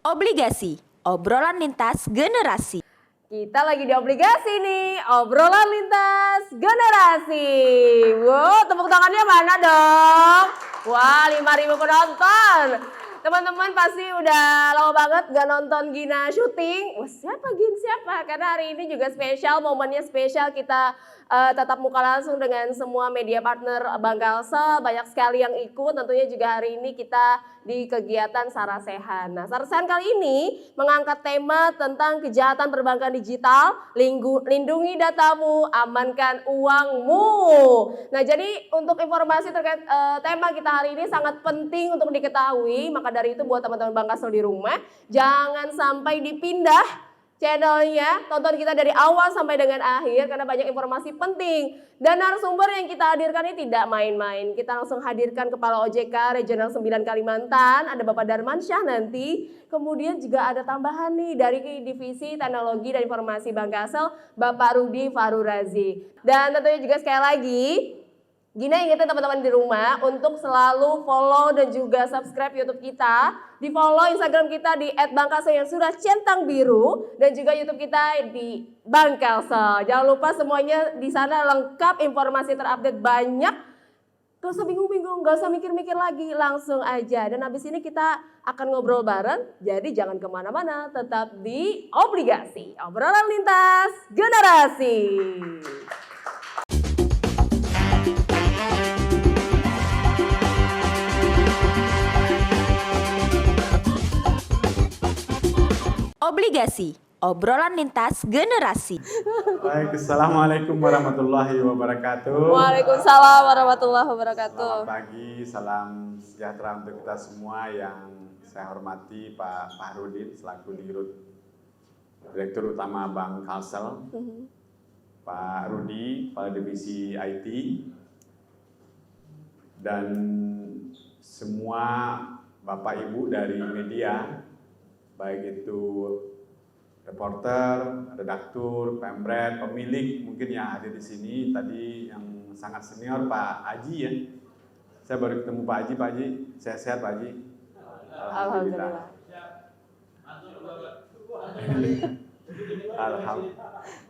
Obligasi, obrolan lintas generasi. Kita lagi di obligasi nih, obrolan lintas generasi. Wow, tepuk tangannya mana dong? Wah, 5.000 penonton. Teman-teman pasti udah lama banget gak nonton Gina syuting. Wah, siapa? Karena hari ini juga spesial, momennya spesial. Kita tatap muka langsung dengan semua media partner Bang Kalsel. Banyak sekali yang ikut, tentunya juga hari ini kita di kegiatan Sarasehan. Nah, Sarasehan kali ini mengangkat tema tentang kejahatan perbankan digital, lindungi datamu, amankan uangmu. Nah, jadi untuk informasi terkait tema kita hari ini sangat penting untuk diketahui. Maka dari itu buat teman-teman Bang Kalsel di rumah, jangan sampai dipindah channelnya, tonton kita dari awal sampai dengan akhir karena banyak informasi penting. Dan narasumber yang kita hadirkan ini tidak main-main. Kita langsung hadirkan Kepala OJK Regional 9 Kalimantan, ada Bapak Darmansyah nanti. Kemudian juga ada tambahan nih dari Divisi Teknologi dan Informasi Bang Kalsel, Bapak Rudi Farurazi. Dan tentunya juga sekali lagi, Gina ingetin teman-teman di rumah untuk selalu follow dan juga subscribe YouTube kita. Di follow Instagram kita di @bangkalsel yang sudah centang biru. Dan juga YouTube kita di Bang Kalsel. Jangan lupa semuanya di sana lengkap, informasi terupdate banyak. Gak usah bingung-bingung, gak usah mikir-mikir lagi, langsung aja. Dan habis ini kita akan ngobrol bareng, jadi jangan kemana-mana, tetap di Obligasi, obrolan lintas generasi. Obligasi, obrolan lintas generasi. Baik, assalamualaikum warahmatullahi wabarakatuh. Waalaikumsalam warahmatullahi wabarakatuh. Selamat pagi, salam sejahtera untuk kita semua yang saya hormati Pak Fahrudin selaku Direktur Utama Bank Kalsel, Pak Rudi, Kepala Divisi IT, dan semua Bapak Ibu dari media, baik itu reporter, redaktur, pemret, pemilik mungkin yang hadir di sini. Tadi yang sangat senior Pak Haji ya. Saya baru ketemu Pak Haji. Sehat-sehat Pak Haji? Alhamdulillah.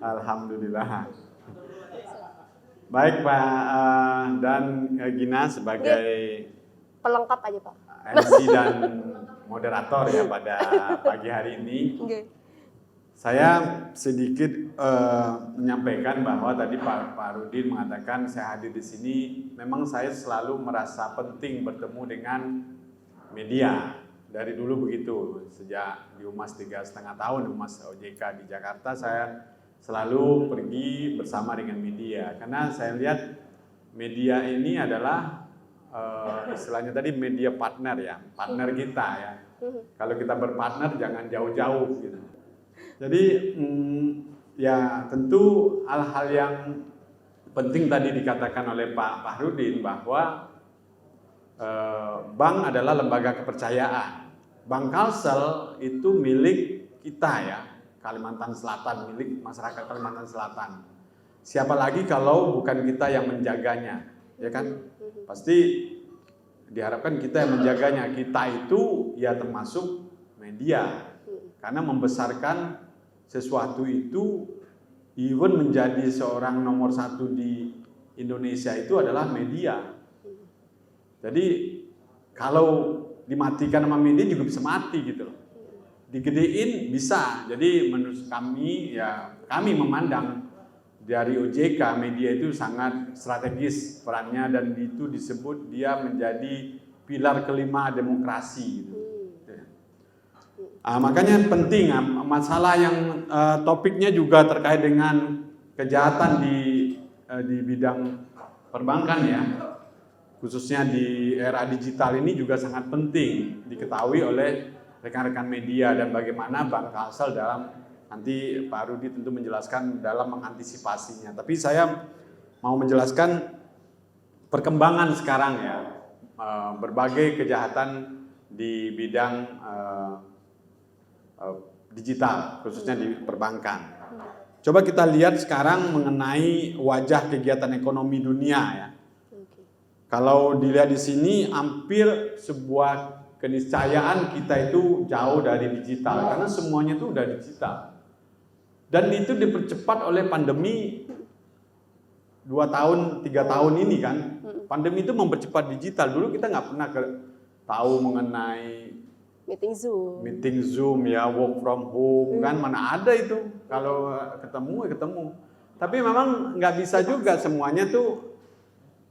Alhamdulillah. Baik Pak dan Gina sebagai Pelengkap aja Pak. MC dan moderator ya pada pagi hari ini. Saya sedikit menyampaikan bahwa tadi Pak Rudin mengatakan saya hadir di sini. Memang saya selalu merasa penting bertemu dengan media. Dari dulu begitu, sejak di Humas 3,5 tahun Humas OJK di Jakarta, saya selalu pergi bersama dengan media. Karena saya lihat media ini adalah istilahnya tadi media partner ya, partner kita ya. Kalau kita berpartner jangan jauh-jauh gitu. Jadi ya tentu hal-hal yang penting tadi dikatakan oleh Pak Fahrudin bahwa bank adalah lembaga kepercayaan. Bank Kalsel itu milik kita ya, Kalimantan Selatan, milik masyarakat Kalimantan Selatan. Siapa lagi kalau bukan kita yang menjaganya, ya kan? Pasti diharapkan kita yang menjaganya. Kita itu ya termasuk media. Karena membesarkan sesuatu itu, even menjadi seorang nomor satu di Indonesia itu adalah media. Jadi kalau dimatikan sama media juga bisa mati gitu loh. Digedein bisa. Jadi menurut kami ya, kami memandang dari OJK media itu sangat strategis perannya, dan itu disebut dia menjadi pilar kelima demokrasi gitu. Makanya penting masalah yang topiknya juga terkait dengan kejahatan di bidang perbankan ya, khususnya di era digital ini juga sangat penting diketahui oleh rekan-rekan media, dan bagaimana Bank Kalsel dalam, nanti Pak Rudi tentu menjelaskan dalam mengantisipasinya. Tapi saya mau menjelaskan perkembangan sekarang ya, berbagai kejahatan di bidang digital, khususnya di perbankan. Coba kita lihat sekarang mengenai wajah kegiatan ekonomi dunia ya. Kalau dilihat di sini hampir sebuah keniscayaan kita itu jauh dari digital karena semuanya itu udah digital. Dan itu dipercepat oleh pandemi 2 tahun, 3 tahun ini kan. Pandemi itu mempercepat digital. Dulu kita nggak pernah tahu mengenai meeting Zoom ya, work from home kan, mana ada itu. Kalau ketemu. Tapi memang nggak bisa juga semuanya tuh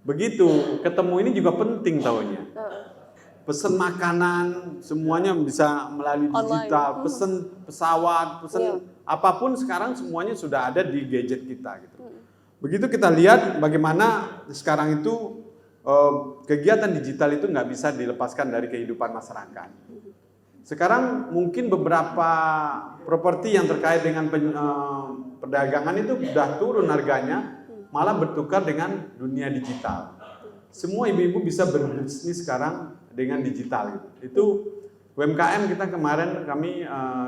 begitu. Ketemu ini juga penting taunya. Pesen makanan semuanya bisa melalui digital, pesen pesawat, pesen apapun sekarang semuanya sudah ada di gadget kita gitu. Begitu kita lihat bagaimana sekarang itu kegiatan digital itu nggak bisa dilepaskan dari kehidupan masyarakat. Sekarang mungkin beberapa properti yang terkait dengan perdagangan itu sudah turun harganya, malah bertukar dengan dunia digital. Semua ibu-ibu bisa berbisnis sekarang dengan digital gitu. Itu UMKM kita kemarin kami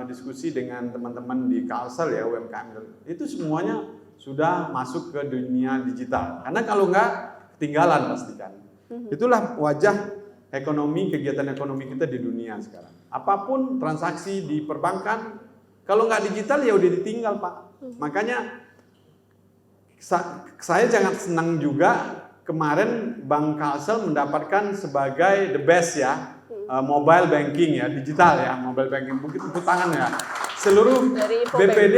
diskusi dengan teman-teman di Kalsel ya, UMKM itu semuanya sudah masuk ke dunia digital. Karena kalau enggak ketinggalan pastikan. Itulah wajah ekonomi, kegiatan ekonomi kita di dunia sekarang. Apapun transaksi di perbankan, kalau nggak digital ya udah ditinggal Pak. Makanya saya sangat senang juga kemarin Bank Kalsel mendapatkan sebagai the best ya, mobile banking ya, digital ya, mobile banking. Mungkin tepuk tangan ya. Seluruh BPD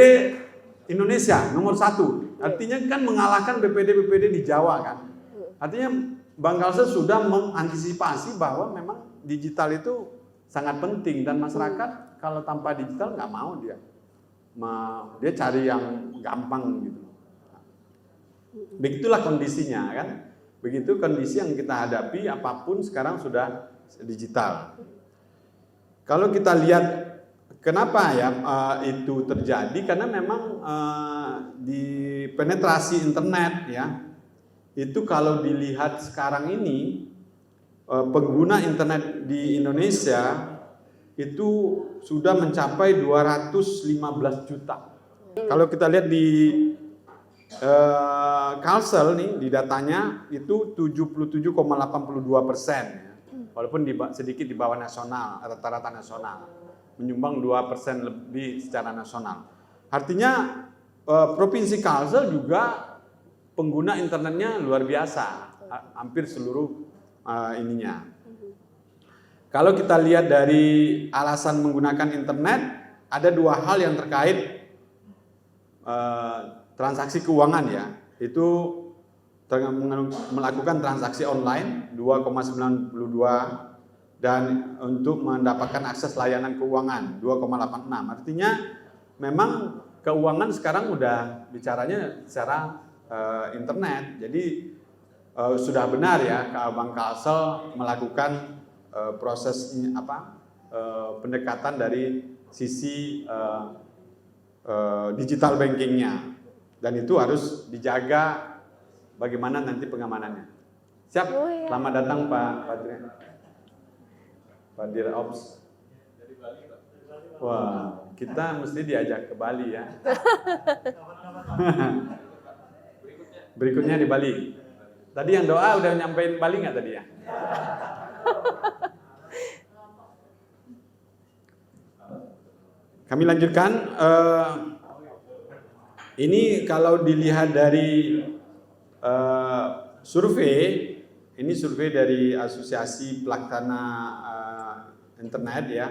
Indonesia nomor 1. Artinya kan mengalahkan BPD-BPD di Jawa kan. Artinya Bank Kalsel sudah mengantisipasi bahwa memang digital itu sangat penting dan masyarakat kalau tanpa digital nggak mau dia. Dia cari yang gampang gitu. Begitulah kondisinya kan. Begitu kondisi yang kita hadapi, apapun sekarang sudah digital. Kalau kita lihat kenapa ya itu terjadi, karena memang di penetrasi internet ya, itu kalau dilihat sekarang ini pengguna internet di Indonesia itu sudah mencapai 215 juta. Kalau kita lihat di Kalsel nih di datanya itu 77,82%, walaupun sedikit di bawah nasional, rata-rata nasional, menyumbang 2% lebih secara nasional. Artinya provinsi Kalsel juga pengguna internetnya luar biasa, hampir seluruh ininya. Kalau kita lihat dari alasan menggunakan internet, ada 2 hal yang terkait transaksi keuangan ya, itu melakukan transaksi online 2,92 dan untuk mendapatkan akses layanan keuangan 2,86. Artinya memang keuangan sekarang udah bicaranya secara internet. Jadi sudah benar ya Bank Kalsel melakukan proses pendekatan dari sisi digital bankingnya. Dan itu harus dijaga bagaimana nanti pengamanannya. Siap? Selamat datang Pak Dir Ops. Wah, kita mesti diajak ke Bali ya. Berikutnya di Bali. Tadi yang doa udah nyampein Bali nggak tadi ya? Kami lanjutkan. Ini kalau dilihat dari survei, ini survei dari Asosiasi Pelaksana Internet ya.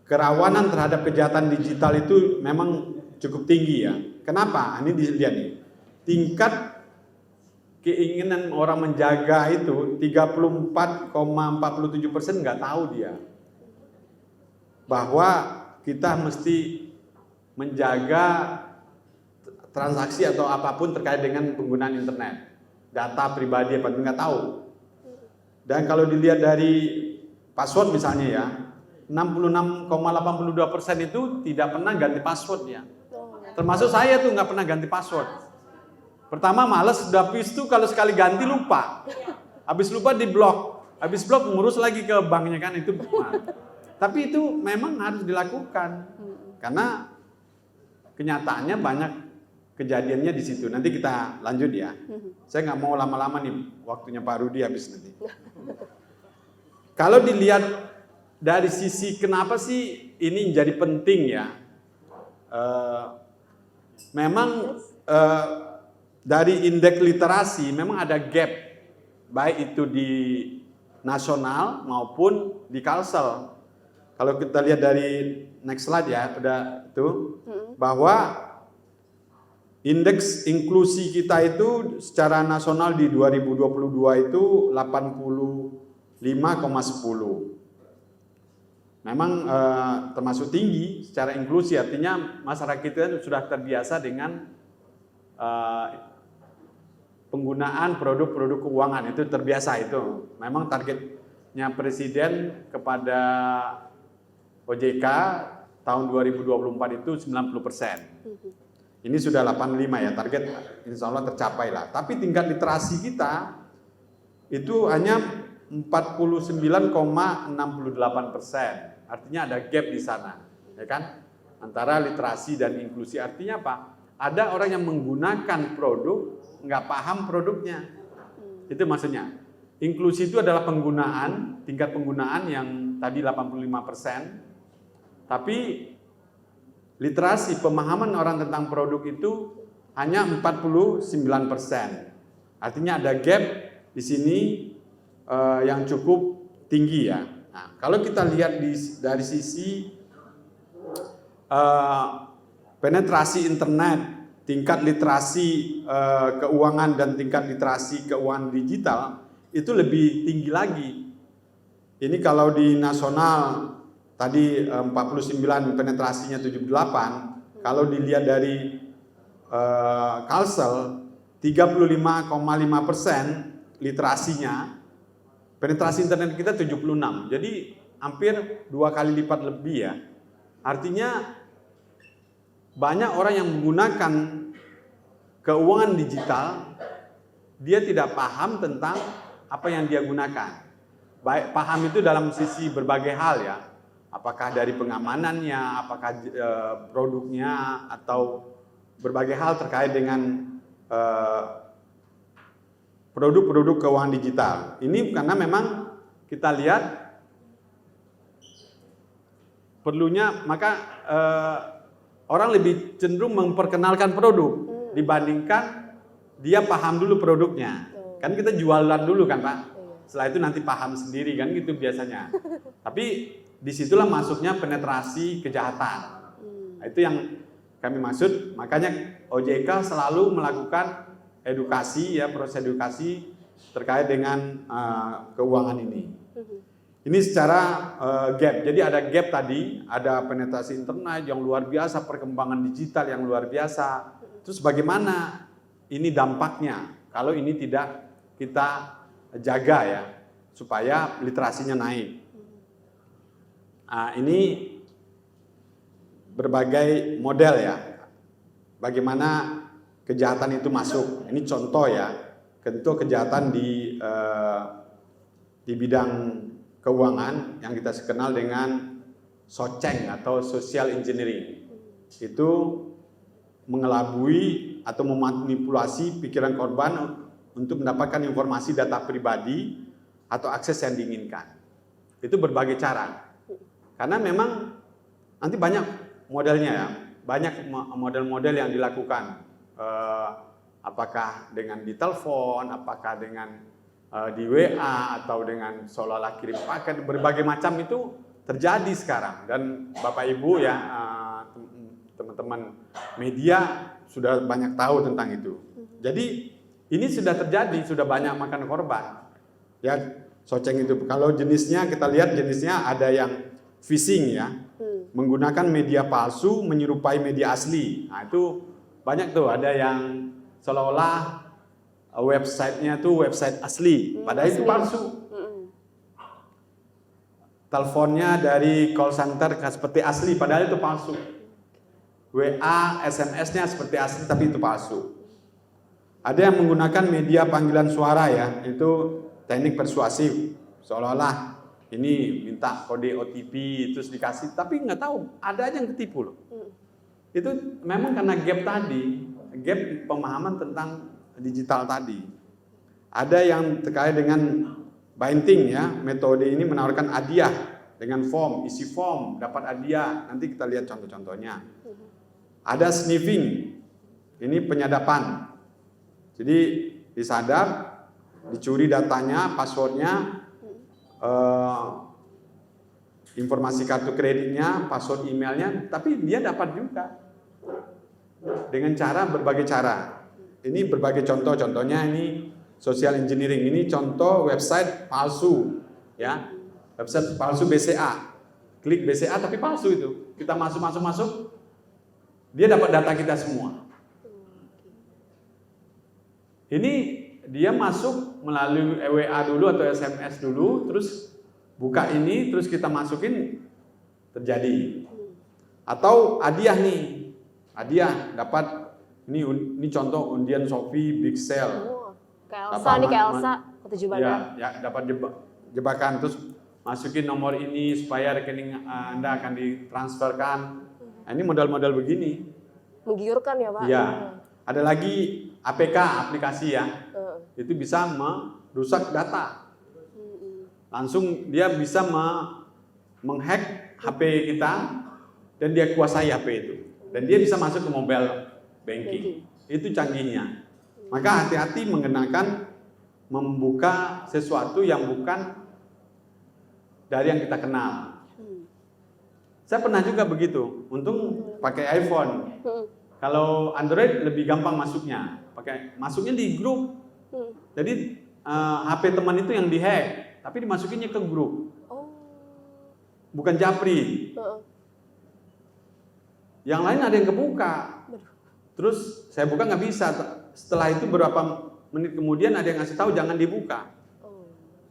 Kerawanan terhadap kejahatan digital itu memang cukup tinggi ya. Kenapa? Ini dilihat nih. Tingkat keinginan orang menjaga itu 34,47% nggak tahu dia. Bahwa kita mesti menjaga transaksi atau apapun terkait dengan penggunaan internet, data pribadi apa nggak tahu. Dan kalau dilihat dari password misalnya ya, 66,82% itu tidak pernah ganti password ya. Termasuk saya tuh nggak pernah ganti password. Pertama males, habis itu kalau sekali ganti lupa. Habis lupa di blok, habis blok ngurus lagi ke banknya kan itu. Tapi itu memang harus dilakukan karena kenyataannya banyak kejadiannya di situ. Nanti kita lanjut ya. Saya nggak mau lama-lama nih, waktunya Pak Rudi habis nanti. Kalau dilihat dari sisi kenapa sih ini jadi penting ya? Memang dari indeks literasi memang ada gap, baik itu di nasional maupun di Kalsel. Kalau kita lihat dari next slide ya, udah itu bahwa indeks inklusi kita itu secara nasional di 2022 itu 85,10. Memang termasuk tinggi secara inklusi, artinya masyarakat kita sudah terbiasa dengan penggunaan produk-produk keuangan, itu terbiasa itu. Memang targetnya Presiden kepada OJK tahun 2024 itu 90%. Ini sudah 85 ya, target insya Allah tercapai lah. Tapi tingkat literasi kita itu hanya 49,68%. Artinya ada gap di sana, ya kan? Antara literasi dan inklusi. Artinya apa? Ada orang yang menggunakan produk, nggak paham produknya. Itu maksudnya. Inklusi itu adalah penggunaan, tingkat penggunaan yang tadi 85%. Tapi literasi, pemahaman orang tentang produk itu hanya 49%. Artinya ada gap di sini yang cukup tinggi ya. Nah, kalau kita lihat dari sisi penetrasi internet, tingkat literasi keuangan dan tingkat literasi keuangan digital itu lebih tinggi lagi. Ini kalau di nasional tadi 49, penetrasinya 78. Kalau dilihat dari Kalsel 35,5% literasinya, penetrasi internet kita 76. Jadi hampir 2 kali lipat lebih ya. Artinya banyak orang yang menggunakan keuangan digital, dia tidak paham tentang apa yang dia gunakan. Baik paham itu dalam sisi berbagai hal ya. Apakah dari pengamanannya, apakah produknya, atau berbagai hal terkait dengan produk-produk keuangan digital. Ini karena memang kita lihat perlunya, maka orang lebih cenderung memperkenalkan produk dibandingkan dia paham dulu produknya. Kan kita jualan dulu kan Pak, setelah itu nanti paham sendiri kan gitu biasanya. Tapi disitulah masuknya penetrasi kejahatan. Itu yang kami maksud, makanya OJK selalu melakukan edukasi ya, proses edukasi terkait dengan keuangan ini. Ini secara gap. Jadi ada gap tadi, ada penetrasi internet yang luar biasa, perkembangan digital yang luar biasa. Terus bagaimana ini dampaknya kalau ini tidak kita jaga ya, supaya literasinya naik. Ini berbagai model ya, bagaimana kejahatan itu masuk. Ini contoh ya, contoh kejahatan di bidang keuangan yang kita kenal dengan SOCENG atau social engineering. Itu mengelabui atau memanipulasi pikiran korban untuk mendapatkan informasi data pribadi atau akses yang diinginkan. Itu berbagai cara. Karena memang nanti banyak modelnya ya, banyak model-model yang dilakukan. Apakah dengan di telepon, apakah dengan di WA, atau dengan seolah-olah kirim paket, berbagai macam itu terjadi sekarang. Dan Bapak Ibu ya, teman-teman media sudah banyak tahu tentang itu. Jadi ini sudah terjadi, sudah banyak makan korban. Ya, SOCENG itu. Kalau jenisnya kita lihat jenisnya ada yang phishing ya, menggunakan media palsu menyerupai media asli. Nah itu banyak tuh, ada yang seolah-olah websitenya tuh website asli, padahal itu palsu. Teleponnya dari call center seperti asli, padahal itu palsu. WA, SMS-nya seperti asli, tapi itu palsu. Ada yang menggunakan media panggilan suara ya, itu teknik persuasif, seolah-olah ini minta kode OTP terus dikasih, tapi nggak tahu, ada aja yang ketipu loh. Itu memang karena gap tadi, gap pemahaman tentang digital tadi. Ada yang terkait dengan binding ya, metode ini menawarkan hadiah dengan form, isi form, dapat hadiah. Nanti kita lihat contoh-contohnya. Ada sniffing, ini penyadapan. Jadi disadap, dicuri datanya, passwordnya, informasi kartu kreditnya, password emailnya, tapi dia dapat juga dengan berbagai cara. Ini berbagai contohnya ini social engineering, ini contoh website palsu, ya, website palsu BCA, klik BCA tapi palsu itu. Kita masuk, dia dapat data kita semua. Ini dia masuk melalui WA dulu atau SMS dulu, terus buka ini, terus kita masukin, terjadi. Atau hadiah nih, hadiah dapat ini contoh undian Shopee Big Sale. Kayak Elsa nih, kayak Elsa ketujuh bandar. Ya, dapat jebakan, terus masukin nomor ini supaya rekening Anda akan ditransferkan. Nah, ini modal-modal begini. Menggiurkan ya Pak? Iya. Ada lagi APK, aplikasi ya. Itu bisa merusak data. Langsung dia bisa menghack HP kita dan dia kuasai HP itu. Dan dia bisa masuk ke mobile banking. Itu canggihnya. Maka hati-hati mengenakan membuka sesuatu yang bukan dari yang kita kenal. Saya pernah juga begitu. Untung pakai iPhone. Kalau Android lebih gampang masuknya. Masuknya di grup. Jadi HP teman itu yang dihack, tapi dimasukinnya ke grup. Bukan japri. Yang lain ada yang kebuka. Terus saya buka nggak bisa. Setelah itu beberapa menit kemudian ada yang ngasih tahu jangan dibuka.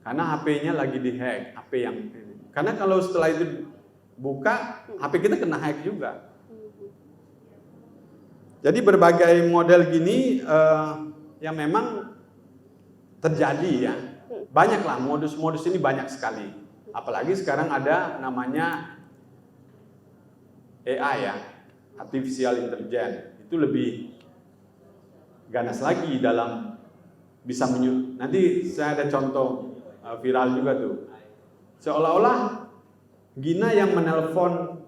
Karena HP-nya lagi dihack, HP yang ini. Karena kalau setelah itu buka, HP kita kena hack juga. Jadi berbagai model gini yang memang terjadi ya. Banyaklah modus-modus ini banyak sekali. Apalagi sekarang ada namanya AI ya, artificial intelligence. Itu lebih ganas lagi dalam bisa nanti saya ada contoh viral juga tuh. Seolah-olah Gina yang menelpon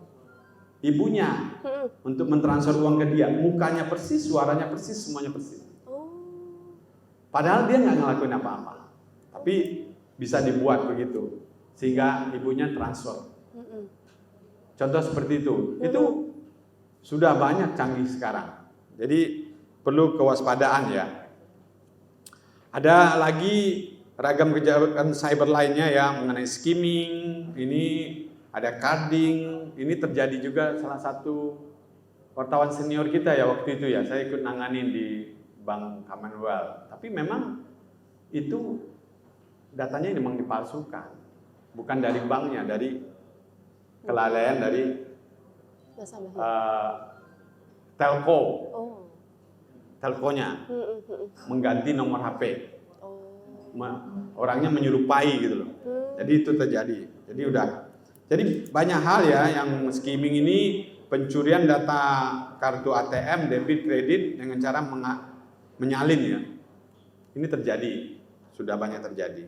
ibunya untuk mentransfer uang ke dia, mukanya persis, suaranya persis, semuanya persis. Padahal dia nggak ngelakuin apa-apa, tapi bisa dibuat begitu sehingga ibunya transfer. Contoh seperti itu sudah banyak canggih sekarang. Jadi perlu kewaspadaan ya. Ada lagi ragam kejahatan cyber lainnya ya mengenai skimming, ini ada carding, ini terjadi juga salah satu wartawan senior kita ya waktu itu ya, saya ikut nanganin di Bank Commonwealth. Tapi memang itu datanya memang dipalsukan, bukan dari banknya, dari kelalaian dari telco, telkonya mengganti nomor HP, orangnya menyerupai gitu loh. Jadi itu terjadi. Jadi banyak hal ya yang skimming ini, pencurian data kartu ATM, debit, kredit dengan cara menyalin ya. Ini terjadi, sudah banyak terjadi.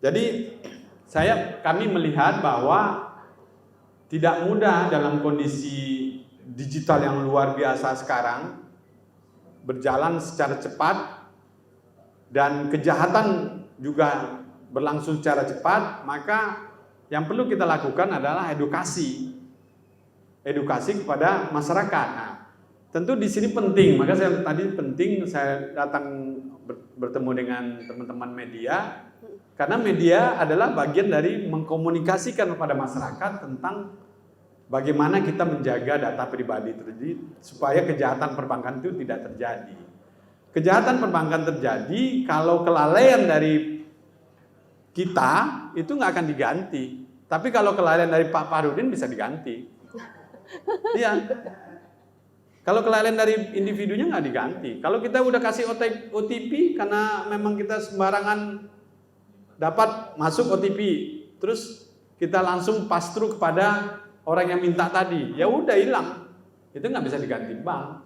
Jadi kami melihat bahwa tidak mudah dalam kondisi digital yang luar biasa sekarang berjalan secara cepat dan kejahatan juga berlangsung secara cepat, maka yang perlu kita lakukan adalah edukasi kepada masyarakat. Nah, tentu di sini penting, maka saya datang bertemu dengan teman-teman media, karena media adalah bagian dari mengkomunikasikan kepada masyarakat tentang bagaimana kita menjaga data pribadi supaya kejahatan perbankan itu tidak terjadi. Kejahatan perbankan terjadi kalau kelalaian dari kita itu nggak akan diganti. Tapi kalau kelalaian dari Pak Farudin bisa diganti. Iya. Kalau kelalaian dari individunya nggak diganti. Kalau kita udah kasih OTP karena memang kita sembarangan dapat masuk OTP, terus kita langsung pass through kepada orang yang minta tadi, ya udah hilang. Itu nggak bisa diganti bank.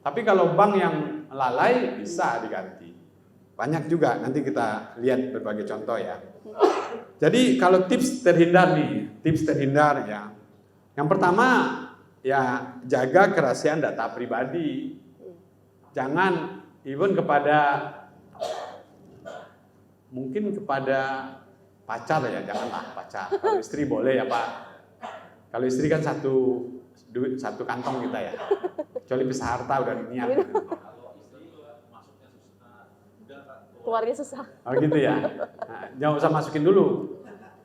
Tapi kalau bank yang lalai bisa diganti. banyak juga, nanti kita lihat berbagai contoh ya. Jadi kalau tips terhindar ya. Yang pertama ya jaga kerahasiaan data pribadi. Jangan even mungkin kepada pacar ya, janganlah pacar. Kalau istri boleh ya Pak. Kalau istri kan satu kantong kita ya. Kecuali pisah harta udah niat. Keluarnya susah. Oh gitu ya. Nah, jangan usah masukin dulu.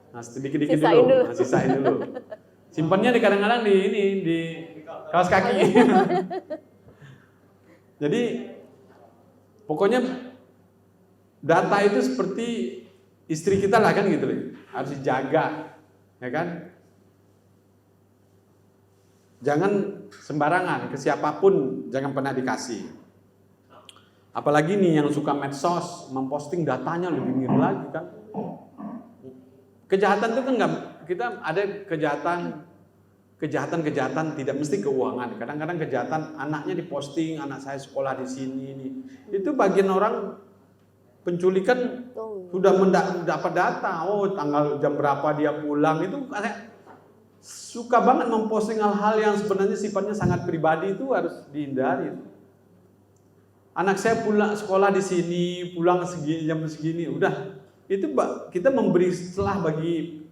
Nah, sedikit-sedikit Sisain dulu. Nah, sisain dulu. Simpannya kadang-kadang di kaos kaki. Jadi pokoknya data itu seperti istri kita lah kan gitu loh. Harus dijaga, ya kan? Jangan sembarangan ke siapapun, jangan pernah dikasih. Apalagi nih yang suka medsos, memposting datanya lebih ngeri lagi kan. Kejahatan itu kan kita ada kejahatan tidak mesti keuangan. Kadang-kadang kejahatan anaknya diposting, anak saya sekolah di sini nih. Itu bagian orang penculikan sudah mendapat data. Oh, tanggal jam berapa dia pulang, itu suka banget memposting hal-hal yang sebenarnya sifatnya sangat pribadi, itu harus dihindari. Anak saya pulang sekolah di sini, pulang jam segini, udah itu kita memberi celah bagi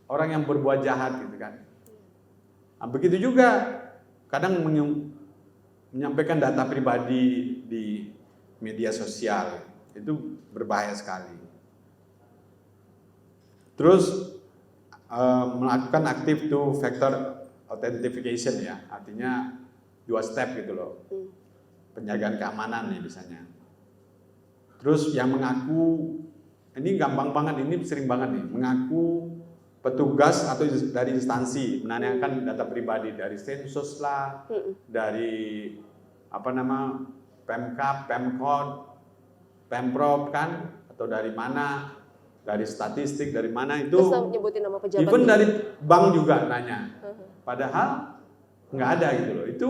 orang yang berbuat jahat gitu kan. Nah, begitu juga kadang menyampaikan data pribadi di media sosial itu berbahaya sekali. Terus melakukan active two factor authentication ya, artinya 2 step gitu loh. Penjagaan keamanan nih misalnya. Terus yang mengaku, ini gampang banget, ini sering banget nih, mengaku petugas atau dari instansi menanyakan data pribadi dari sensus lah, dari Pemkab, Pemkot, Pemprov kan, atau dari mana, dari statistik, dari mana itu. Terus nyebutin nama pejabat. Even dari bank juga nanya. Padahal nggak ada gitu loh. Itu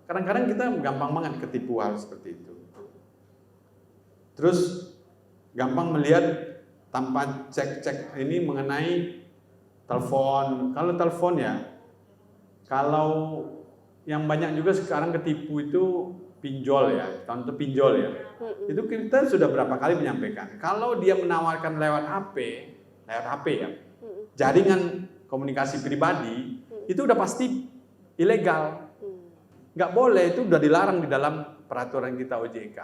kadang-kadang kita gampang banget ketipu hal seperti itu. Terus gampang melihat tanpa cek ini mengenai telepon. Kalau telepon ya, kalau yang banyak juga sekarang ketipu itu pinjol ya, contoh pinjol ya. Itu kita sudah berapa kali menyampaikan. Kalau dia menawarkan lewat HP ya, jaringan komunikasi pribadi, itu udah pasti ilegal. Nggak boleh, itu udah dilarang di dalam peraturan kita OJK.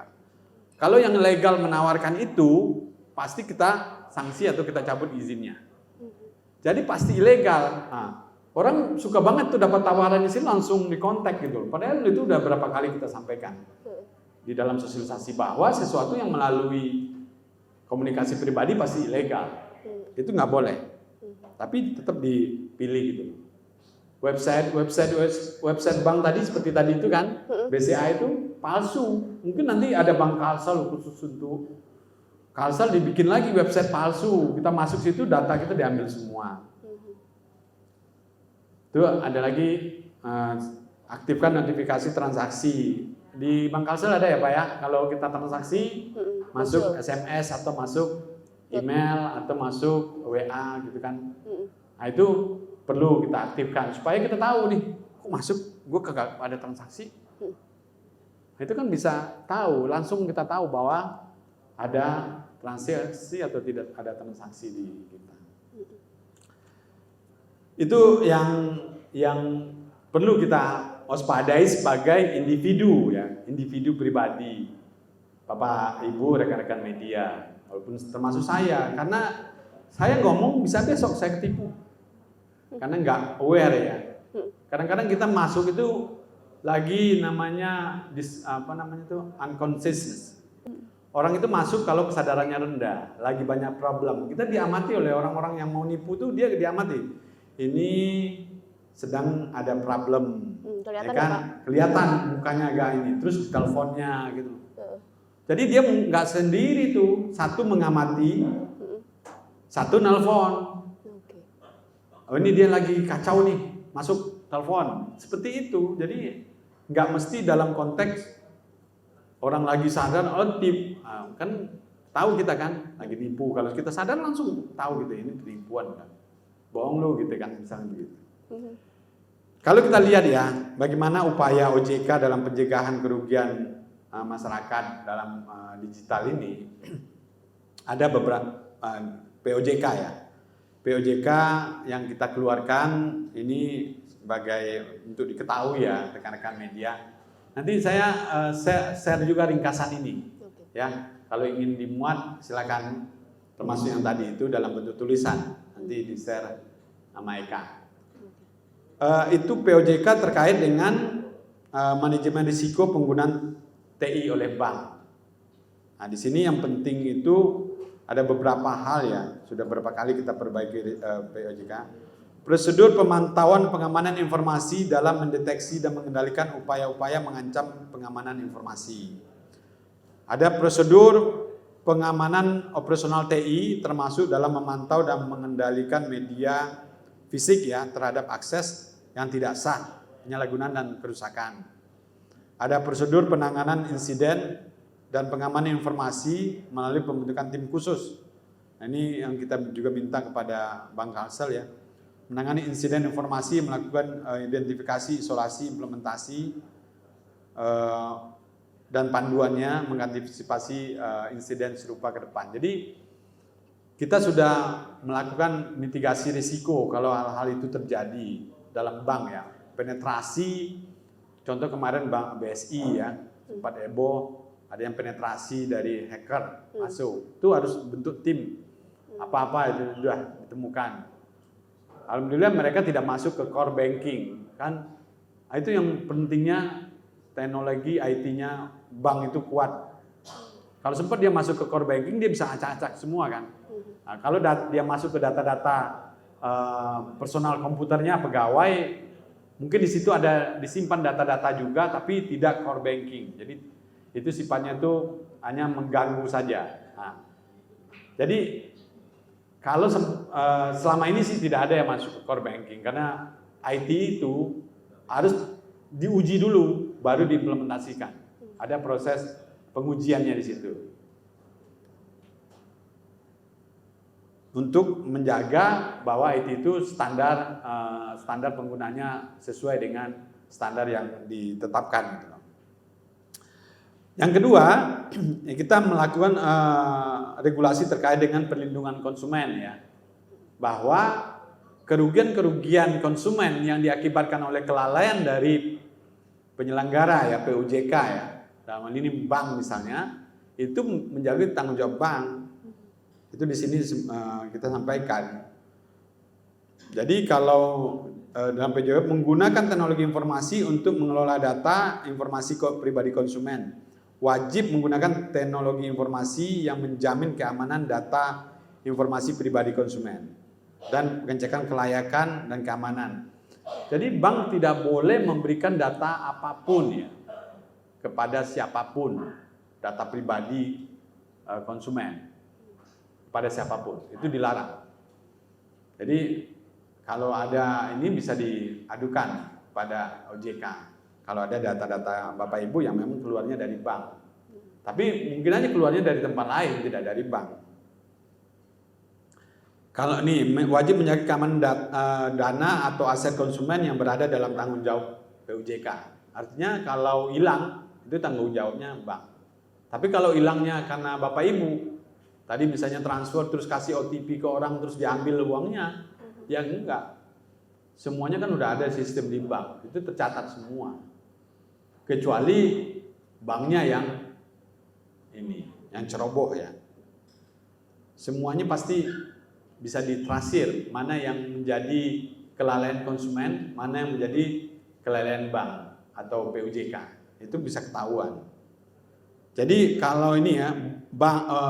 Kalau yang legal menawarkan itu, pasti kita sanksi atau kita cabut izinnya. Jadi pasti ilegal. Nah, orang suka banget tuh dapat tawaran di sini langsung dikontak gitu. Padahal itu udah berapa kali kita sampaikan di dalam sosialisasi bahwa sesuatu yang melalui komunikasi pribadi pasti ilegal. Itu nggak boleh. Tapi tetap dipilih gitu. Website bank tadi seperti tadi itu kan, BCA itu palsu. Mungkin nanti ada bank Kalsel khusus untuk Kalsel dibikin lagi website palsu. Kita masuk situ data kita diambil semua. Itu ada lagi aktifkan notifikasi transaksi. Di bank Kalsel ada ya Pak ya, kalau kita transaksi masuk SMS atau masuk email atau masuk WA gitu kan. Nah itu perlu kita aktifkan supaya kita tahu nih, kok masuk, gue kagak ada transaksi. Nah, itu kan bisa tahu, langsung kita tahu bahwa ada transaksi atau tidak ada transaksi di kita. Itu yang perlu kita waspadai sebagai individu ya, individu pribadi, Bapak, Ibu, rekan-rekan media, walaupun termasuk saya, karena saya ngomong bisa besok saya ketipu. Karena nggak aware ya. Kadang-kadang kita masuk itu lagi namanya unconscious. Orang itu masuk kalau kesadarannya rendah, lagi banyak problem. Kita diamati oleh orang-orang yang mau nipu tuh, dia diamati. Ini sedang ada problem, ya kan? Kelihatan mukanya agak ini, terus teleponnya gitu. Jadi dia nggak sendiri tuh, satu mengamati, satu nelpon. Oh ini dia lagi kacau nih, masuk telepon. Seperti itu. Jadi nggak mesti dalam konteks Orang lagi sadar, oh kan tahu kita kan lagi nipu. Kalau kita sadar langsung tahu gitu ini penipuan kan, bohong lu gitu kan misalnya begitu. Kalau kita lihat ya, bagaimana upaya OJK dalam pencegahan kerugian masyarakat dalam digital ini, ada beberapa POJK ya. POJK yang kita keluarkan ini sebagai untuk diketahui ya rekan-rekan media. Nanti saya share juga ringkasan ini, ya. Kalau ingin dimuat silakan, termasuk yang tadi itu dalam bentuk tulisan, nanti di share sama Eka. Itu POJK terkait dengan manajemen risiko penggunaan TI oleh bank. Nah, di sini yang penting itu ada beberapa hal ya, sudah beberapa kali kita perbaiki POJK. Prosedur pemantauan pengamanan informasi dalam mendeteksi dan mengendalikan upaya-upaya mengancam pengamanan informasi. Ada prosedur pengamanan operasional TI termasuk dalam memantau dan mengendalikan media fisik ya terhadap akses yang tidak sah, penyalahgunaan dan kerusakan. Ada prosedur penanganan insiden dan pengamanan informasi melalui pembentukan tim khusus. Nah, ini yang kita juga minta kepada Bank Kalsel ya. Menangani insiden informasi, melakukan identifikasi, isolasi, implementasi, dan panduannya mengantisipasi insiden serupa ke depan. Jadi kita sudah melakukan mitigasi risiko kalau hal-hal itu terjadi dalam bank ya. Penetrasi, contoh kemarin Bank BSI ya, sempat heboh, ada yang penetrasi dari hacker masuk. Itu harus bentuk tim. Apa-apa itu sudah ditemukan. Alhamdulillah mereka tidak masuk ke core banking kan. Itu yang pentingnya teknologi IT-nya bank itu kuat. Kalau sempat dia masuk ke core banking dia bisa acak-acak semua kan. Nah, kalau dia masuk ke data-data personal komputernya pegawai, mungkin di situ ada disimpan data-data juga tapi tidak core banking. Jadi itu sifatnya itu hanya mengganggu saja. Nah, jadi kalau selama ini sih tidak ada yang masuk ke core banking karena IT itu harus diuji dulu baru diimplementasikan. Ada proses pengujiannya di situ. Untuk menjaga bahwa IT itu standar penggunanya sesuai dengan standar yang ditetapkan gitu. Yang kedua, kita melakukan regulasi terkait dengan perlindungan konsumen ya. Bahwa kerugian-kerugian konsumen yang diakibatkan oleh kelalaian dari penyelenggara ya POJK ya. Dalam hal ini bank misalnya, itu menjadi tanggung jawab bank. Itu di sini kita sampaikan. Jadi kalau dalam POJK menggunakan teknologi informasi untuk mengelola data informasi pribadi konsumen. Wajib menggunakan teknologi informasi yang menjamin keamanan data informasi pribadi konsumen dan pengecekan kelayakan dan keamanan. Jadi bank tidak boleh memberikan data apapun ya kepada siapapun, data pribadi konsumen kepada siapapun, itu dilarang. Jadi kalau ada ini bisa diadukan pada OJK. Kalau ada data-data Bapak Ibu yang memang keluarnya dari bank. Tapi mungkin aja keluarnya dari tempat lain, tidak dari bank. Kalau ini wajib menjaga keamanan dana atau aset konsumen yang berada dalam tanggung jawab POJK. Artinya kalau hilang, itu tanggung jawabnya bank. Tapi kalau hilangnya karena Bapak Ibu, tadi misalnya transfer terus kasih OTP ke orang terus diambil uangnya, ya enggak. Semuanya kan udah ada sistem di bank, itu tercatat semua. Kecuali banknya yang ini, yang ceroboh ya. Semuanya pasti bisa ditrasir, mana yang menjadi kelalaian konsumen, mana yang menjadi kelalaian bank atau POJK. Itu bisa ketahuan. Jadi kalau ini ya,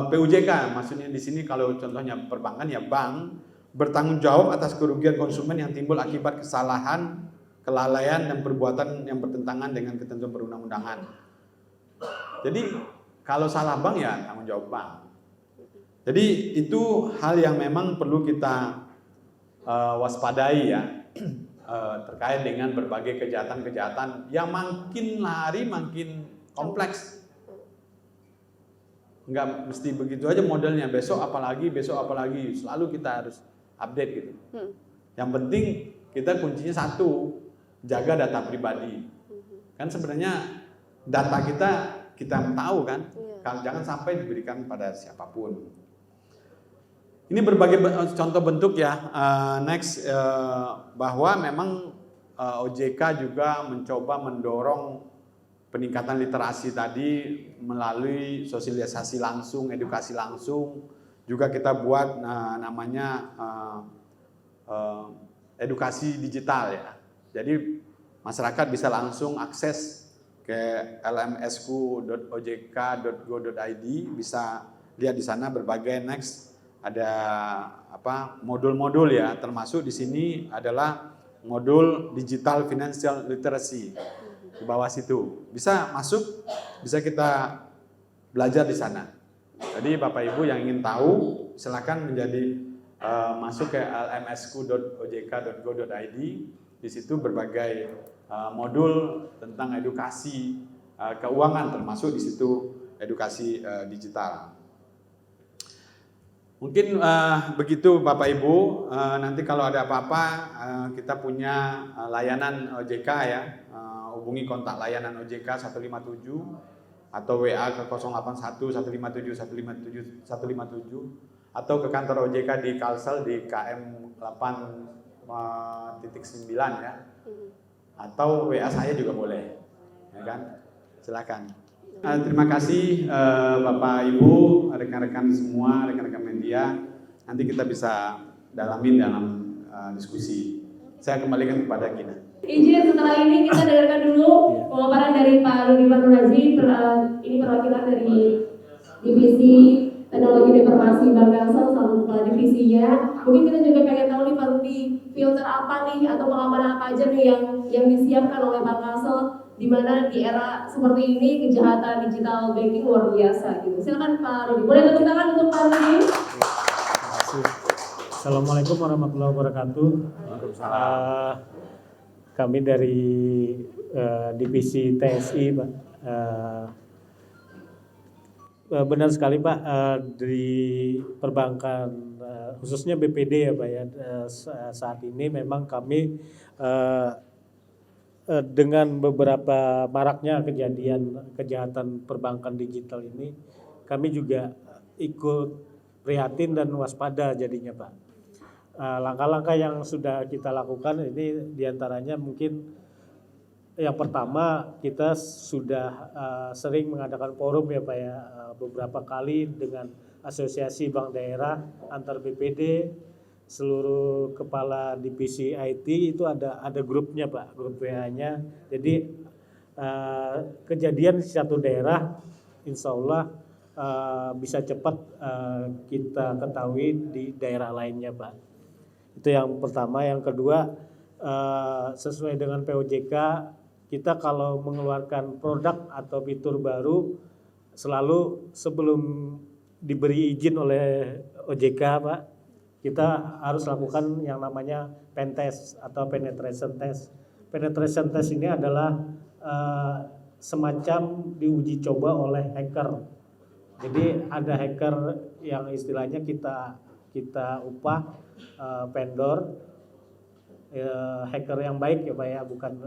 POJK maksudnya di sini kalau contohnya perbankan ya bank bertanggung jawab atas kerugian konsumen yang timbul akibat kesalahan, kelalaian dan perbuatan yang bertentangan dengan ketentuan perundang-undangan. Jadi kalau salah bank ya tanggung jawab bank. Jadi itu hal yang memang perlu kita waspadai ya terkait dengan berbagai kejahatan-kejahatan yang makin lari makin kompleks. nggak mesti begitu aja modelnya, besok apalagi, selalu kita harus update gitu. Yang penting kita kuncinya satu, jaga data pribadi. Kan sebenarnya data kita tahu kan, jangan sampai diberikan pada siapapun. Ini berbagai contoh bentuk ya. Next, bahwa memang OJK juga mencoba mendorong peningkatan literasi tadi melalui sosialisasi langsung, edukasi langsung. Juga kita buat namanya edukasi digital ya. Jadi masyarakat bisa langsung akses ke lmsku.ojk.go.id, bisa lihat di sana berbagai next ada modul-modul ya, termasuk di sini adalah modul digital financial literacy. Di bawah situ bisa masuk, bisa kita belajar di sana. Jadi Bapak Ibu yang ingin tahu silakan masuk ke lmsku.ojk.go.id. Di situ berbagai modul tentang edukasi keuangan, termasuk di situ edukasi digital. Mungkin begitu Bapak Ibu. Nanti kalau ada apa-apa kita punya layanan OJK ya. Hubungi kontak layanan OJK 157 atau WA ke 081 157 157 157 atau ke kantor OJK di Kalsel di KM 8.9 ya. Atau WA saya juga boleh. Ya kan? Silakan. Terima kasih Bapak Ibu, rekan-rekan semua, rekan-rekan media. Nanti kita bisa dalamin dalam diskusi. Saya kembalikan kepada Gina. Izin setelah ini kita dengarkan dulu pemaparan dari Pak Rudi Manunazi. Ini perwakilan dari Divisi Teknologi dan Informasi Bank Kalsel, salah satu kepala divisinya. Mungkin kita juga pengen tahu nih Pak Rudi, filter apa nih atau pengamanan apa aja nih yang disiapkan oleh Bank Kalsel, di mana di era seperti ini kejahatan digital banking luar biasa gitu. Silakan Pak Rudi. Boleh tepuk tangan untuk Pak Rudi. Assalamualaikum warahmatullahi wabarakatuh. Kami dari divisi TSI, Pak. Benar sekali Pak, di perbankan khususnya BPD ya Pak ya, saat ini memang kami dengan beberapa maraknya kejahatan perbankan digital ini, kami juga ikut prihatin dan waspada jadinya Pak. Langkah-langkah yang sudah kita lakukan ini diantaranya mungkin yang pertama kita sudah sering mengadakan forum ya Pak ya, beberapa kali dengan asosiasi bank daerah antar BPD, seluruh kepala divisi IT itu ada grupnya Pak, grup WA-nya. Jadi kejadian di satu daerah insya Allah bisa cepat kita ketahui di daerah lainnya Pak. Itu yang pertama. Yang kedua, sesuai dengan POJK, kita kalau mengeluarkan produk atau fitur baru selalu sebelum diberi izin oleh OJK Pak, kita harus lakukan yang namanya pen test atau penetration test. Penetration test ini adalah semacam diuji coba oleh hacker. Jadi ada hacker yang istilahnya kita upah vendor, hacker yang baik ya Pak ya, bukan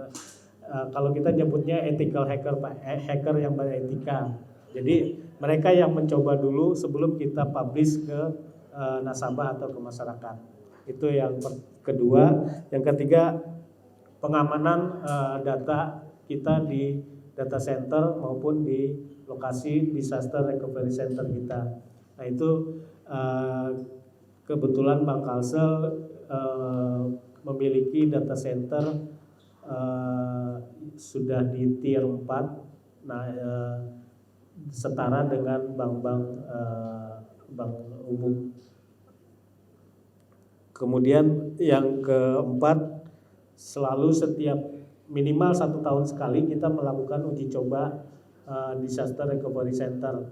kalau kita nyebutnya ethical hacker Pak, hacker yang beretika. Jadi mereka yang mencoba dulu sebelum kita publish ke nasabah atau ke masyarakat. Itu yang kedua. Yang ketiga, pengamanan data kita di data center maupun di lokasi disaster recovery center kita. Nah itu kebetulan Bank Kalsel memiliki data center sudah di tier 4, nah setara dengan bank-bank umum. Kemudian yang keempat, selalu setiap minimal 1 tahun sekali kita melakukan uji coba disaster recovery center.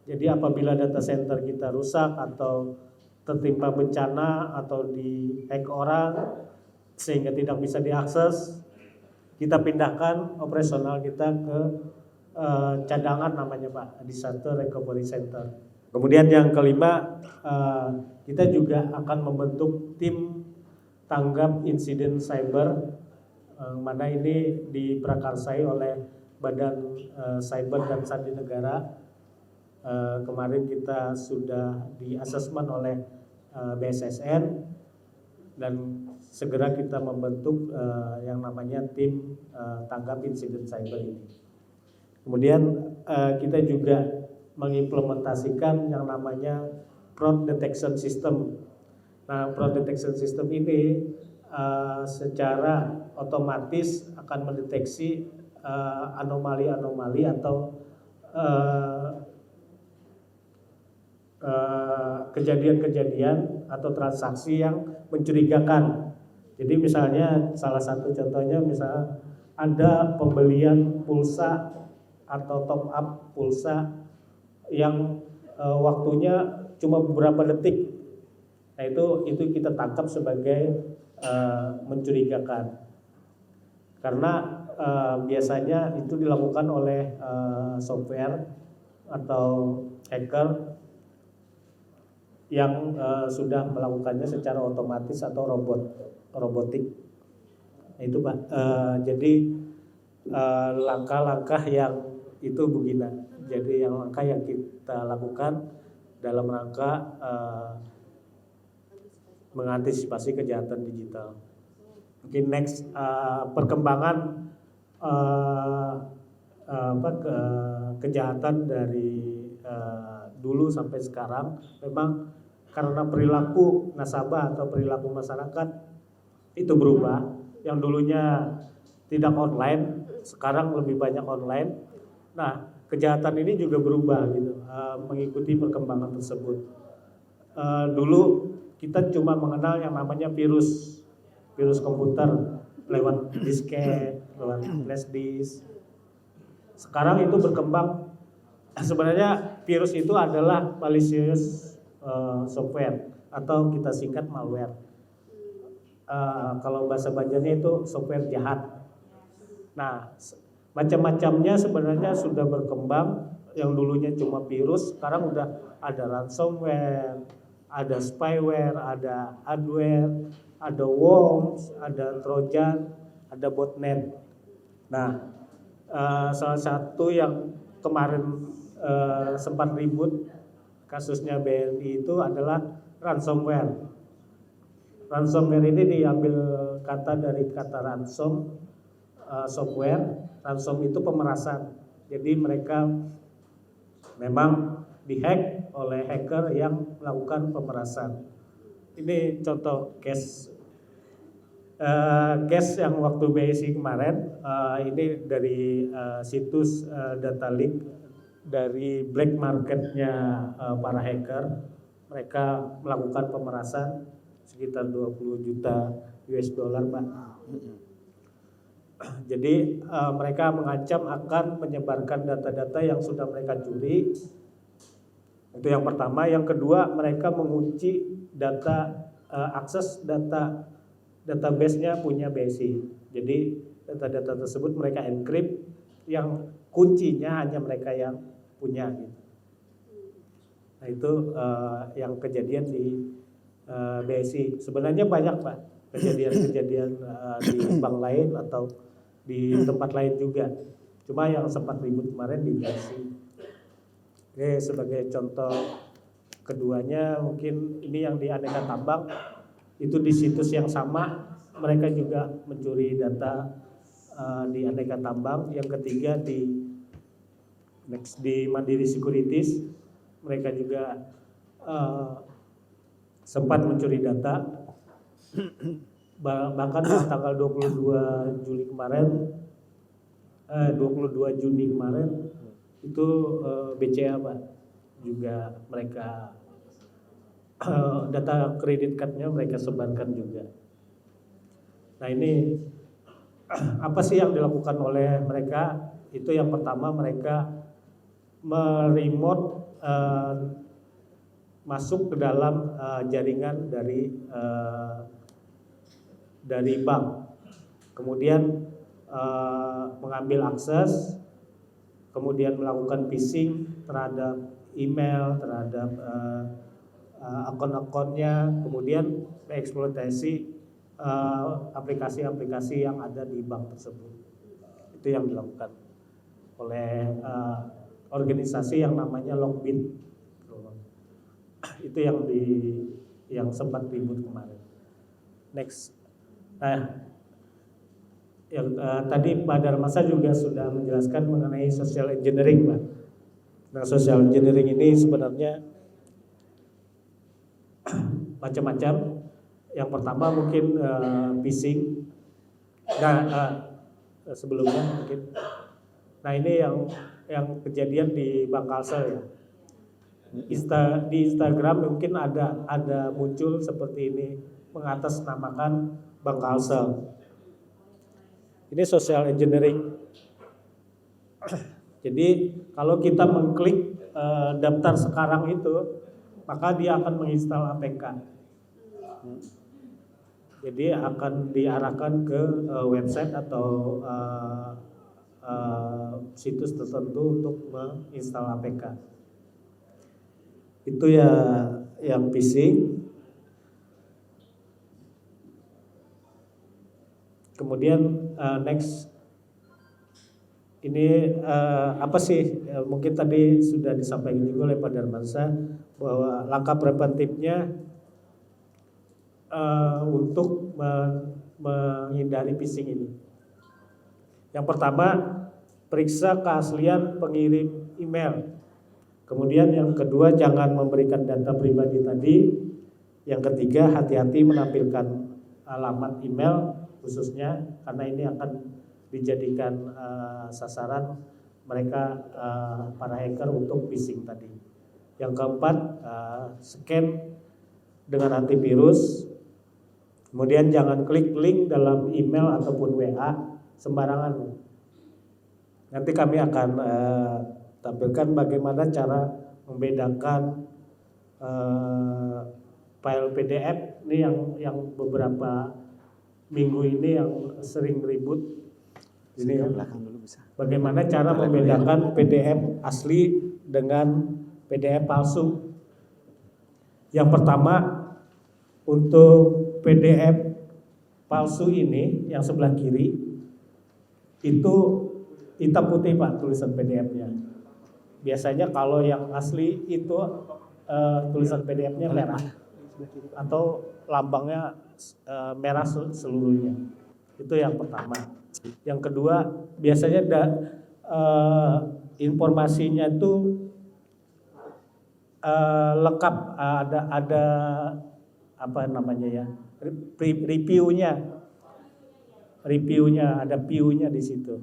Jadi apabila data center kita rusak atau tertimpa bencana atau di-hack orang sehingga tidak bisa diakses, kita pindahkan operasional kita ke cadangan namanya Pak, Disaster Recovery Center. Kemudian yang kelima, kita juga akan membentuk tim tanggap insiden cyber, mana ini diprakarsai oleh Badan Cyber dan Sandi Negara. Kemarin kita sudah di asesmen oleh BSSN dan segera kita membentuk yang namanya tim tanggap insiden cyber ini. Kemudian kita juga mengimplementasikan yang namanya fraud detection system. Nah, fraud detection system ini secara otomatis akan mendeteksi anomali-anomali atau kejadian-kejadian atau transaksi yang mencurigakan. Jadi misalnya salah satu contohnya misalnya ada pembelian pulsa atau top up pulsa yang waktunya cuma beberapa detik. Nah, itu kita tangkap sebagai mencurigakan. Karena biasanya itu dilakukan oleh software atau hacker yang sudah melakukannya secara otomatis atau robotik. Nah, itu Pak. Jadi langkah-langkah yang itu begini. Jadi yang langkah yang kita lakukan dalam rangka mengantisipasi kejahatan digital. Mungkin next perkembangan kejahatan dari dulu sampai sekarang memang karena perilaku nasabah atau perilaku masyarakat itu berubah. Yang dulunya tidak online, sekarang lebih banyak online. Nah, kejahatan ini juga berubah gitu, mengikuti perkembangan tersebut. Dulu kita cuma mengenal yang namanya virus komputer lewat disket, lewat flash disk. Sekarang itu berkembang. Sebenarnya virus itu adalah malicious software atau kita singkat malware. Kalau bahasa Banjarnya itu software jahat. Nah, macam-macamnya sebenarnya sudah berkembang. Yang dulunya cuma virus, sekarang udah ada ransomware, ada spyware, ada adware, ada worms, ada trojan, ada botnet. Nah, salah satu yang kemarin sempat ribut kasusnya BNI itu adalah ransomware. Ransomware ini diambil kata dari kata ransom, software. Ransom itu pemerasan. Jadi mereka memang dihack oleh hacker yang melakukan pemerasan. Ini contoh case yang waktu BSI kemarin, ini dari situs data leak dari black marketnya para hacker. Mereka melakukan pemerasan sekitar 20 juta US dollar, Pak. Jadi mereka mengancam akan menyebarkan data-data yang sudah mereka curi. Itu yang pertama. Yang kedua, mereka mengunci data, akses data database-nya punya BSI. Jadi data-data tersebut mereka encrypt, yang kuncinya hanya mereka yang punya gitu. Nah, itu yang kejadian di BSI. Sebenarnya banyak, Pak, kejadian-kejadian di bank lain atau di tempat lain juga. Cuma yang sempat ribut kemarin di BSI. Oke, sebagai contoh keduanya mungkin ini yang di Aneka Tambang. Itu di situs yang sama mereka juga mencuri data di Aneka Tambang. Yang ketiga di Mandiri Securities, mereka juga sempat mencuri data. Bahkan tanggal 22 Juni kemarin itu BCA, Pak, juga mereka data kredit cardnya mereka sebarkan juga. Nah, ini apa sih yang dilakukan oleh mereka? Itu yang pertama, mereka meremote masuk ke dalam jaringan dari bank, kemudian mengambil akses, kemudian melakukan phishing terhadap email, terhadap akun-akunnya, kemudian mengeksploitasi aplikasi-aplikasi yang ada di bank tersebut. Itu yang dilakukan oleh organisasi yang namanya Lockbit. Itu yang sempat ribut kemarin. Next. Nah, yang tadi Pak Darmasa juga sudah menjelaskan mengenai social engineering, Pak. Nah, social engineering ini sebenarnya macam-macam. Yang pertama mungkin phishing. Nah, sebelumnya mungkin. Nah, ini yang kejadian di Bank Kalsel ya. Di Instagram mungkin ada muncul seperti ini, mengatasnamakan Bank Kalsel. Ini social engineering. Jadi kalau kita mengklik daftar sekarang itu, maka dia akan menginstal APK. Jadi akan diarahkan ke website atau situs tertentu untuk menginstal APK. Itu ya yang phishing. Kemudian next, ini apa sih? Mungkin tadi sudah disampaikan juga oleh Pak Darmansa bahwa langkah preventifnya untuk menghindari phishing ini. Yang pertama, periksa keaslian pengirim email. Kemudian yang kedua, jangan memberikan data pribadi tadi. Yang ketiga, hati-hati menampilkan alamat email khususnya, karena ini akan dijadikan sasaran mereka para hacker untuk phishing tadi. Yang keempat, scan dengan antivirus. Kemudian jangan klik link dalam email ataupun WA sembarangan. Nanti kami akan tampilkan bagaimana cara membedakan file PDF ini yang beberapa minggu ini yang sering ribut. Ini bagaimana cara membedakan PDF asli dengan PDF palsu. Yang pertama, untuk PDF palsu ini yang sebelah kiri itu hitam putih Pak tulisan PDF-nya. Biasanya kalau yang asli itu tulisan PDF-nya merah atau lambangnya merah seluruhnya. Itu yang pertama. Yang kedua, biasanya informasinya itu lengkap, ada apa namanya ya, reviewnya, ada view-nya di situ.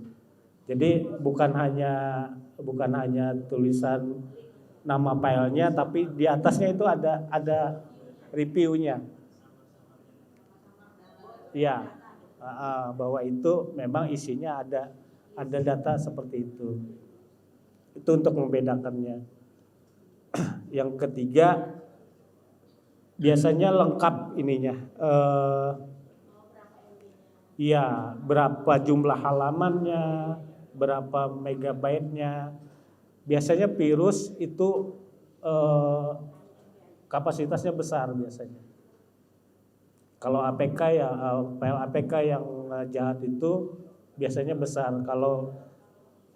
Jadi bukan hanya tulisan nama filenya, tapi di atasnya itu ada reviewnya. Ya, bahwa itu memang isinya ada data seperti itu. Itu untuk membedakannya. Yang ketiga, biasanya lengkap ininya. Ya, berapa jumlah halamannya, berapa megabyte-nya. Biasanya virus itu kapasitasnya besar biasanya. Kalau APK ya, file APK yang jahat itu biasanya besar. Kalau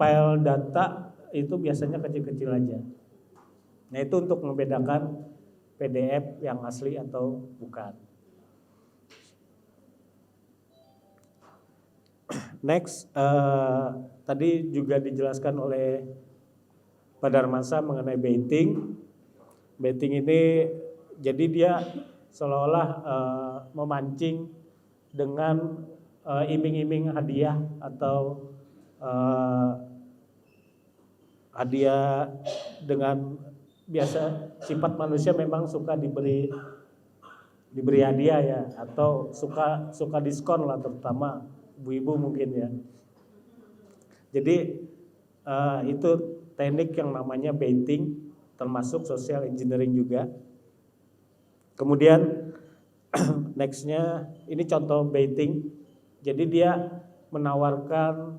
file data itu biasanya kecil-kecil aja. Nah, itu untuk membedakan PDF yang asli atau bukan. Next, tadi juga dijelaskan oleh Pak Darmansa mengenai baiting. Baiting ini jadi dia seolah-olah memancing dengan iming-iming hadiah atau hadiah dengan biasa sifat manusia memang suka diberi hadiah ya, atau suka diskon lah, terutama ibu-ibu mungkin ya. Jadi itu teknik yang namanya baiting, termasuk social engineering juga. Kemudian nextnya ini contoh baiting. Jadi dia menawarkan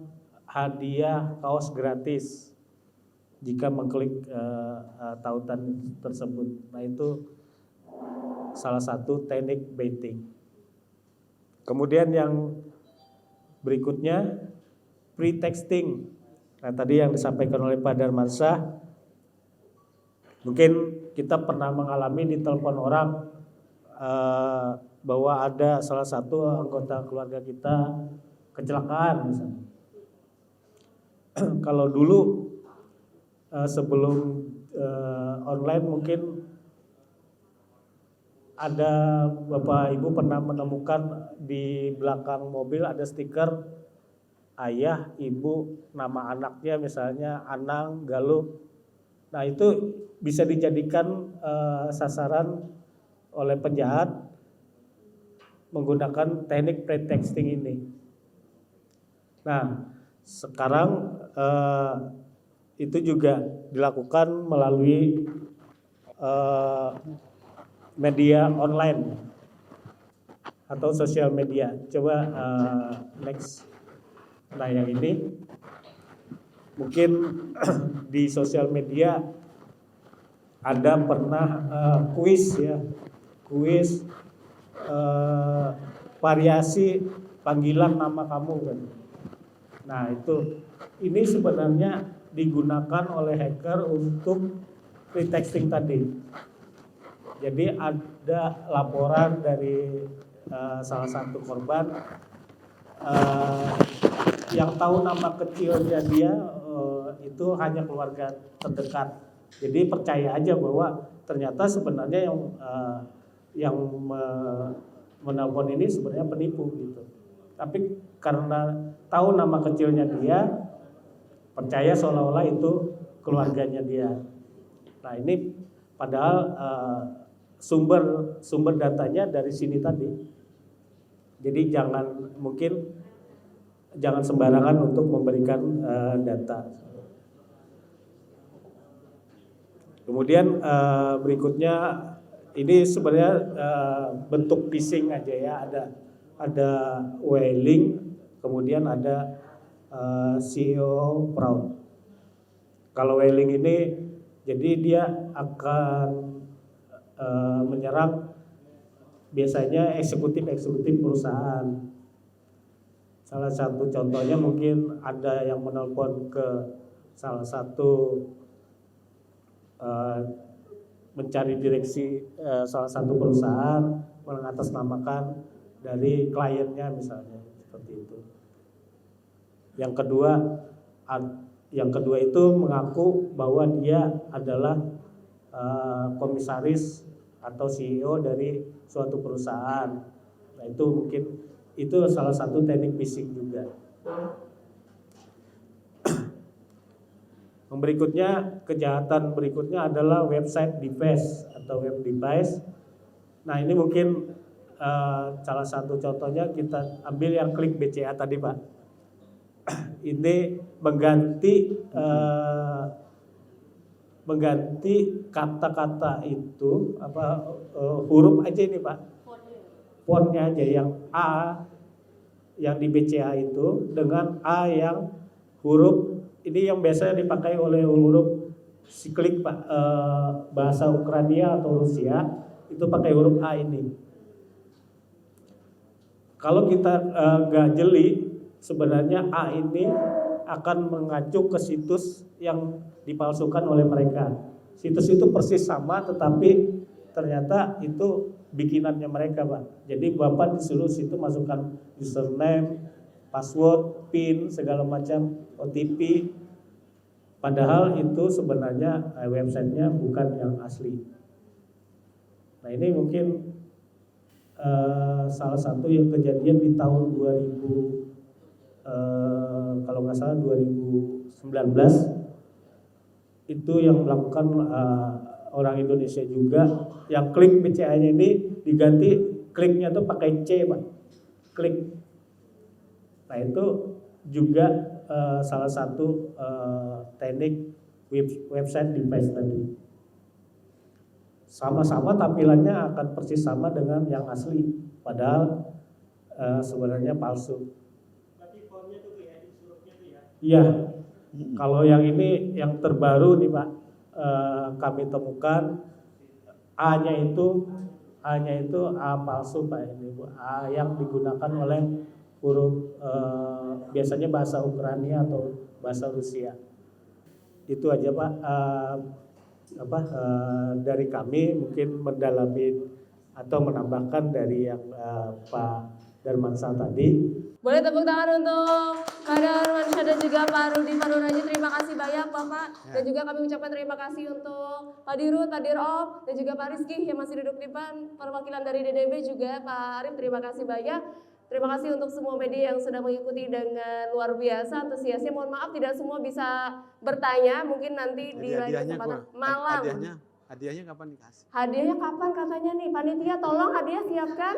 hadiah kaos gratis jika mengklik tautan tersebut. Nah, itu salah satu teknik baiting. Kemudian yang berikutnya pre-texting. Nah, tadi yang disampaikan oleh Pak Darmansyah, mungkin kita pernah mengalami di telepon orang bahwa ada salah satu anggota keluarga kita kecelakaan misalnya. Kalau dulu sebelum online mungkin ada Bapak Ibu pernah menemukan di belakang mobil ada stiker ayah, ibu, nama anaknya misalnya Anang, Galuh. Nah, itu bisa dijadikan sasaran oleh penjahat menggunakan teknik pretexting ini. Nah, sekarang itu juga dilakukan melalui media online atau sosial media. Coba next. Nah, yang ini mungkin di sosial media ada pernah kuis ya, kuis variasi panggilan nama kamu kan. Nah, ini sebenarnya digunakan oleh hacker untuk pretexting tadi. Jadi ada laporan dari salah satu korban yang tahu nama kecilnya dia itu hanya keluarga terdekat. Jadi percaya aja bahwa ternyata sebenarnya yang menelpon ini sebenarnya penipu gitu. Tapi karena tahu nama kecilnya dia, percaya seolah-olah itu keluarganya dia. Nah, ini padahal sumber datanya dari sini tadi. Jadi jangan sembarangan untuk memberikan data. Kemudian berikutnya ini sebenarnya bentuk phishing aja ya, ada whaling, kemudian ada CEO fraud. Kalau whaling ini jadi dia akan menyerang biasanya eksekutif perusahaan. Salah satu contohnya mungkin ada yang menelpon ke salah satu mencari direksi salah satu perusahaan, mengatasnamakan dari kliennya misalnya, seperti itu. Yang kedua itu mengaku bahwa dia adalah komisaris atau CEO dari suatu perusahaan. Nah, itu mungkin itu salah satu teknik phishing juga. Kejahatan berikutnya adalah website device atau web device. Nah, ini mungkin salah satu contohnya kita ambil yang klik BCA tadi, Pak. Ini mengganti kata-kata itu huruf aja ini, Pak. Fontnya aja yang A yang di BCA itu dengan A yang huruf ini yang biasanya dipakai oleh huruf siklik, Pak, bahasa Ukraina atau Rusia itu pakai huruf A ini. Kalau kita nggak jeli, sebenarnya A ini akan mengacu ke situs yang dipalsukan oleh mereka. Situs itu persis sama, tetapi ternyata itu bikinannya mereka, Pak. Jadi Bapak disuruh situ masukkan username, password, PIN, segala macam, OTP. Padahal itu sebenarnya websitenya bukan yang asli. Nah, ini mungkin salah satu yang kejadian di tahun 2000, kalau nggak salah 2019 itu yang melakukan orang Indonesia juga, yang klik BCA-nya ini diganti kliknya tuh pakai C, Pak. Klik. Nah, itu juga salah satu teknik website device tadi. Sama-sama tampilannya akan persis sama dengan yang asli, padahal sebenarnya palsu. Berarti fontnya tuh ya, hurufnya tuh ya? Iya. Kalau yang ini yang terbaru nih Pak, kami temukan A-nya itu A palsu Pak ini Bu. A yang digunakan oleh huruf biasanya bahasa Ukraina atau bahasa Rusia. Itu aja Pak. Dari kami mungkin mendalami atau menambahkan dari yang Pak Darmansyah tadi. Boleh tepuk tangan untuk Pak Darmansyah dan juga Pak Rudi Paruraji. Terima kasih banyak Bapak. Dan juga kami ucapkan terima kasih untuk Pak Dirut, Pak Dirop, dan juga Pak Rizky yang masih duduk di depan. Perwakilan dari DDB juga Pak Arif, terima kasih banyak. Terima kasih untuk semua media yang sudah mengikuti dengan luar biasa antusiasnya. Mohon maaf tidak semua bisa bertanya, mungkin nanti di lain kesempatan. Malam. Hadiahnya kapan dikasih? Hadiahnya kapan katanya nih? Panitia tolong hadiah siapkan.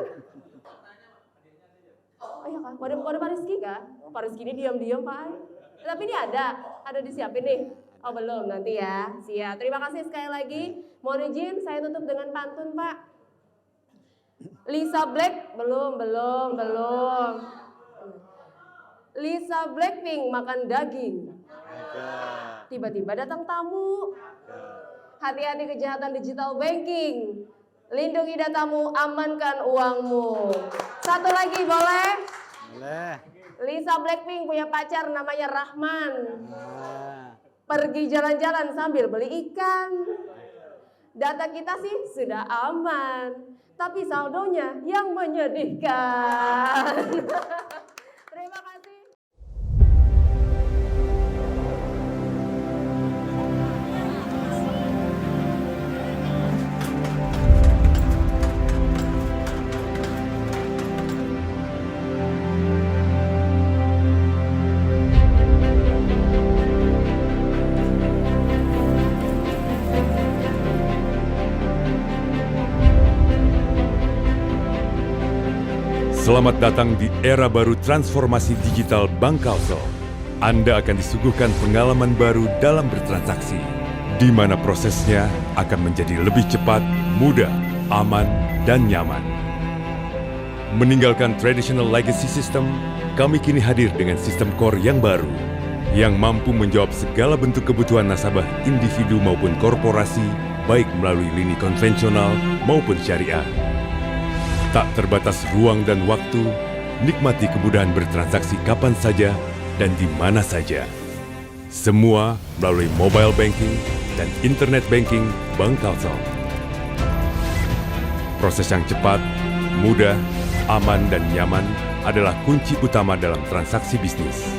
Oh iya Kak, kode Pak Rizky kan? Oh, Pak Rizky ini diam-diam Pak. Tapi ini ada disiapin nih. Oh belum, nanti ya. Siap. Terima kasih sekali lagi. Mohon izin saya tutup dengan pantun Pak. Lisa Black, belum. Lisa Blackpink makan daging. Tiba-tiba datang tamu. Hati-hati kejahatan digital banking. Lindungi datamu, amankan uangmu. Satu lagi boleh? Boleh. Lisa Blackpink punya pacar namanya Rahman. Pergi jalan-jalan sambil beli ikan. Data kita sih sudah aman, tapi saldonya yang menyedihkan. Terima kasih. Selamat datang di era baru transformasi digital Bank Kalsel. Anda akan disuguhkan pengalaman baru dalam bertransaksi, di mana prosesnya akan menjadi lebih cepat, mudah, aman, dan nyaman. Meninggalkan traditional legacy system, kami kini hadir dengan sistem core yang baru, yang mampu menjawab segala bentuk kebutuhan nasabah individu maupun korporasi, baik melalui lini konvensional maupun syariah. Tak terbatas ruang dan waktu, nikmati kemudahan bertransaksi kapan saja dan di mana saja. Semua melalui mobile banking dan internet banking Bank Kalsel. Proses yang cepat, mudah, aman, dan nyaman adalah kunci utama dalam transaksi bisnis.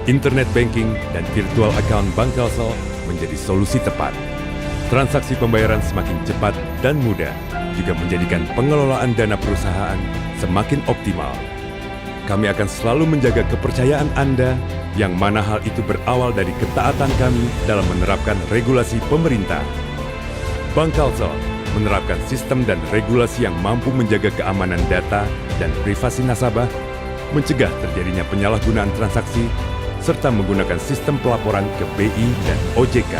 Internet banking dan virtual account Bank Kalsel menjadi solusi tepat. Transaksi pembayaran semakin cepat dan mudah, juga menjadikan pengelolaan dana perusahaan semakin optimal. Kami akan selalu menjaga kepercayaan Anda, yang mana hal itu berawal dari ketaatan kami dalam menerapkan regulasi pemerintah. Bank Kalsel menerapkan sistem dan regulasi yang mampu menjaga keamanan data dan privasi nasabah, mencegah terjadinya penyalahgunaan transaksi, serta menggunakan sistem pelaporan ke BI dan OJK.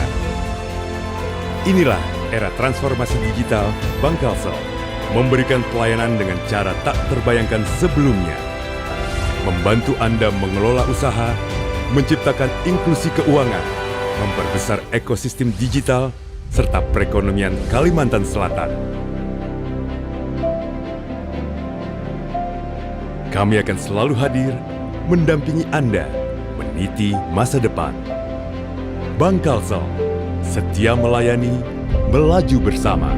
Inilah era transformasi digital Bank Kalsel, memberikan pelayanan dengan cara tak terbayangkan sebelumnya. Membantu Anda mengelola usaha, menciptakan inklusi keuangan, memperbesar ekosistem digital, serta perekonomian Kalimantan Selatan. Kami akan selalu hadir, mendampingi Anda, meniti masa depan. Bank Kalsel, setia melayani, melaju bersama.